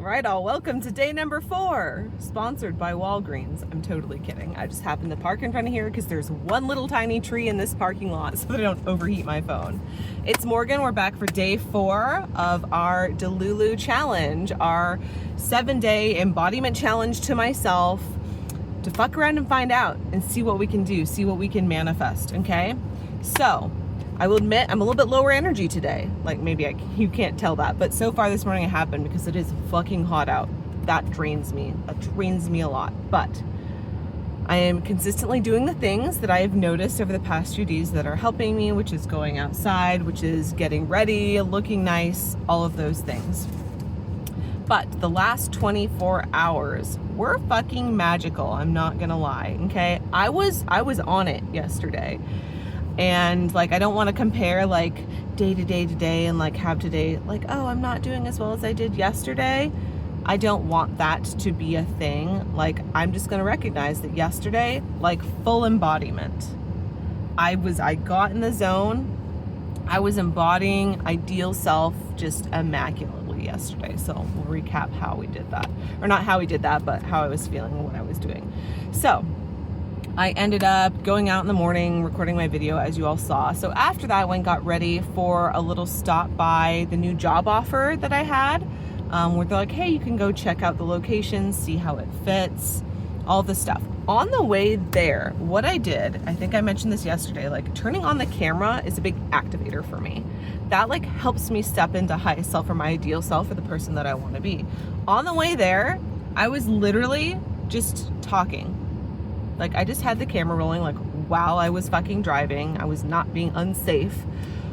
Right, all welcome to day number 4, sponsored by Walgreens. I'm totally kidding. I just happened to park in front of here because there's one little tiny tree in this parking lot so that I don't overheat my phone. It's Morgan. We're back for day 4 of our Delulu challenge, our 7-day embodiment challenge to myself to fuck around and find out and see what we can do, see what we can manifest, okay? So, I will admit I'm a little bit lower energy today. Like maybe you can't tell that, but so far this morning I have been because it is fucking hot out. That drains me. That drains me a lot. But I am consistently doing the things that I have noticed over the past few days that are helping me, which is going outside, which is getting ready, looking nice, all of those things. But the last 24 hours were fucking magical. I'm not gonna lie, okay? I was on it yesterday. And like, I don't want to compare like day to day and like have today like, oh, I'm not doing as well as I did yesterday. I don't want that to be a thing. Like, I'm just going to recognize that yesterday, like full embodiment. I got in the zone. I was embodying ideal self just immaculately yesterday. So we'll recap how we did that, or not how we did that, but how I was feeling and what I was doing. So I ended up going out in the morning, recording my video, as you all saw. So after that, I went and got ready for a little stop by the new job offer that I had, where they're like, hey, you can go check out the location, see how it fits, all the stuff. On the way there, what I did, I think I mentioned this yesterday, like turning on the camera is a big activator for me. That like helps me step into highest self or my ideal self or the person that I want to be. On the way there, I was literally just talking. Like, I just had the camera rolling, like, while I was fucking driving. I was not being unsafe.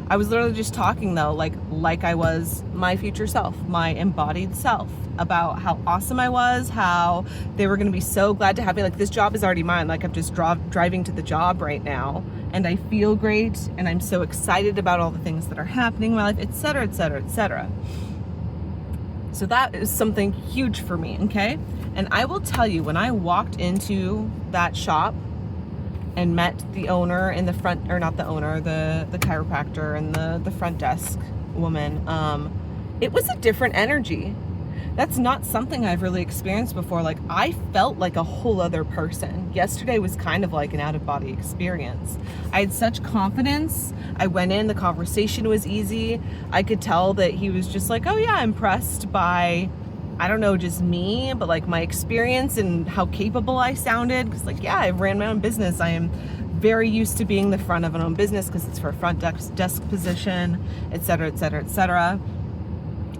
I was literally just talking, though, like I was my future self, my embodied self, about how awesome I was, how they were going to be so glad to have me. Like, this job is already mine. Like, I'm just driving to the job right now, and I feel great, and I'm so excited about all the things that are happening in my life, etc., etc., etc. So that is something huge for me, okay? And I will tell you, when I walked into that shop and met the owner in the front, or not the owner, the chiropractor and the front desk woman, it was a different energy. That's not something I've really experienced before. Like, I felt like a whole other person. Yesterday was kind of like an out-of-body experience. I had such confidence. I went in, the conversation was easy. I could tell that he was just like, oh yeah, impressed by, I don't know, just me, but like my experience and how capable I sounded. Because like, yeah, I ran my own business. I am very used to being the front of an own business because it's for a front desk position, etc., etc., etc.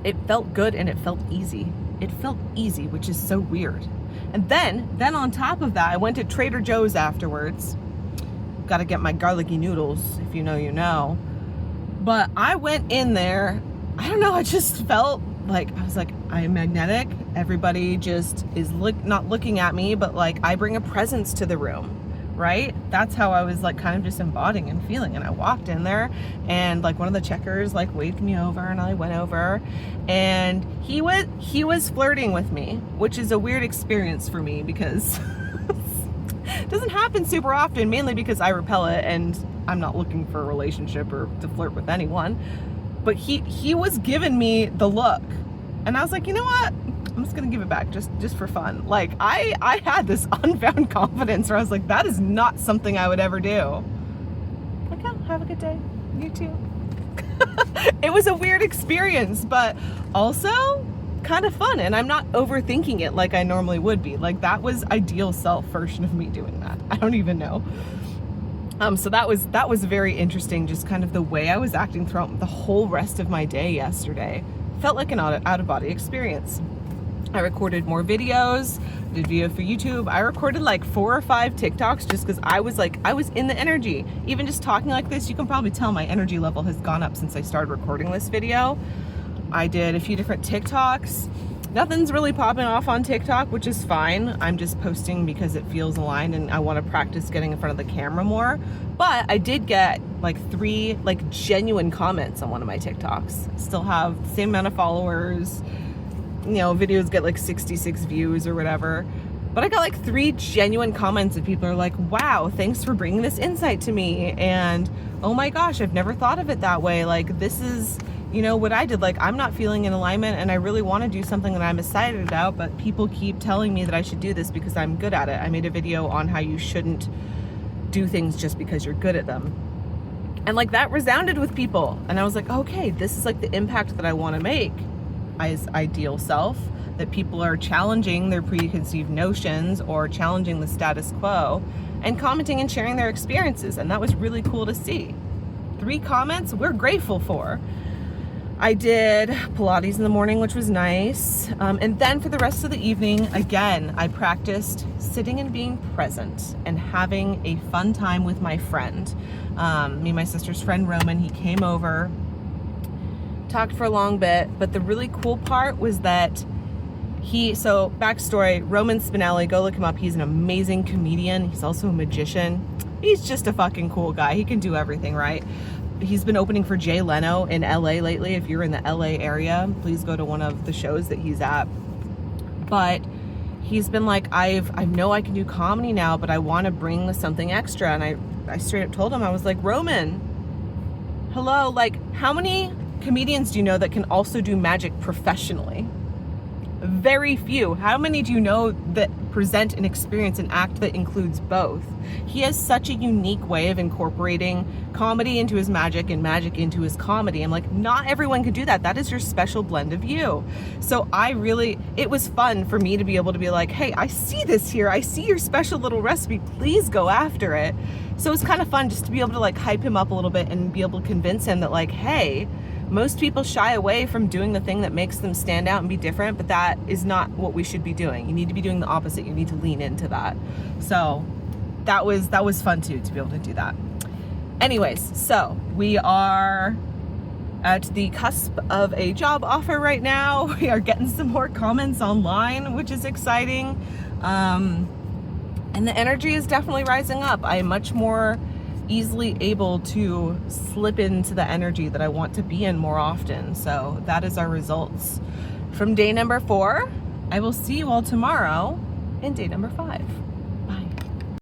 It felt good and it felt easy. It felt easy, which is so weird. And then on top of that, I went to Trader Joe's afterwards. Got to get my garlicky noodles, if you know, you know. But I went in there, I don't know, I just felt like, I was like, I am magnetic. Everybody just is not looking at me, but like I bring a presence to the room, right? That's how I was like kind of just embodying and feeling. And I walked in there and like one of the checkers like waved me over and I went over and he was flirting with me, which is a weird experience for me because it doesn't happen super often, mainly because I repel it and I'm not looking for a relationship or to flirt with anyone. But he was giving me the look. And I was like, you know what? I'm just gonna give it back just for fun. Like I had this unfound confidence where I was like, that is not something I would ever do. Like, oh, have a good day. You too. It was a weird experience, but also kind of fun. And I'm not overthinking it like I normally would be. Like, that was ideal self version of me doing that. I don't even know. So that was very interesting, just kind of the way I was acting throughout the whole rest of my day yesterday. Felt like an out-of-body experience. I recorded more videos, did video for YouTube. I recorded like 4 or 5 TikToks just because I was in the energy. Even just talking like this, you can probably tell my energy level has gone up since I started recording this video. I did a few different TikToks. Nothing's really popping off on TikTok, which is fine. I'm just posting because it feels aligned and I want to practice getting in front of the camera more. But I did get like 3 like genuine comments on one of my TikToks. Still have the same amount of followers. You know, videos get like 66 views or whatever. But I got like 3 genuine comments and people are like, wow, thanks for bringing this insight to me. And oh my gosh, I've never thought of it that way. Like, this is you know, what I did, like, I'm not feeling in alignment and I really want to do something that I'm excited about, but people keep telling me that I should do this because I'm good at it. I made a video on how you shouldn't do things just because you're good at them. And like that resounded with people. And I was like, okay, this is like the impact that I want to make as ideal self, that people are challenging their preconceived notions or challenging the status quo and commenting and sharing their experiences. And that was really cool to see. 3 comments we're grateful for. I did Pilates in the morning, which was nice. And then for the rest of the evening, again, I practiced sitting and being present and having a fun time with my friend. Me and my sister's friend, Roman, he came over, talked for a long bit. But the really cool part was that so backstory, Roman Spinelli, go look him up. He's an amazing comedian. He's also a magician. He's just a fucking cool guy. He can do everything, right? He's been opening for Jay Leno in LA lately. If you're in the LA area, please go to one of the shows that he's at. But he's been like, I know I can do comedy now, but I want to bring something extra. And I straight up told him, I was like, Roman, hello, like, how many comedians do you know that can also do magic professionally? Very few. How many do you know that present an experience, an act that includes both? He has such a unique way of incorporating comedy into his magic and magic into his comedy. I'm like, not everyone could do that. That is your special blend of you. So it was fun for me to be able to be like, hey, I see this here. I see your special little recipe. Please go after it. So it was kind of fun just to be able to like hype him up a little bit and be able to convince him that like, hey, most people shy away from doing the thing that makes them stand out and be different, but that is not what we should be doing. You need to be doing the opposite. You need to lean into that. So that was fun too, to be able to do that. Anyways, so we are at the cusp of a job offer right now. We are getting some more comments online, which is exciting. And the energy is definitely rising up. I am much more easily able to slip into the energy that I want to be in more often. So that is our results from day number 4. I will see you all tomorrow in day number 5.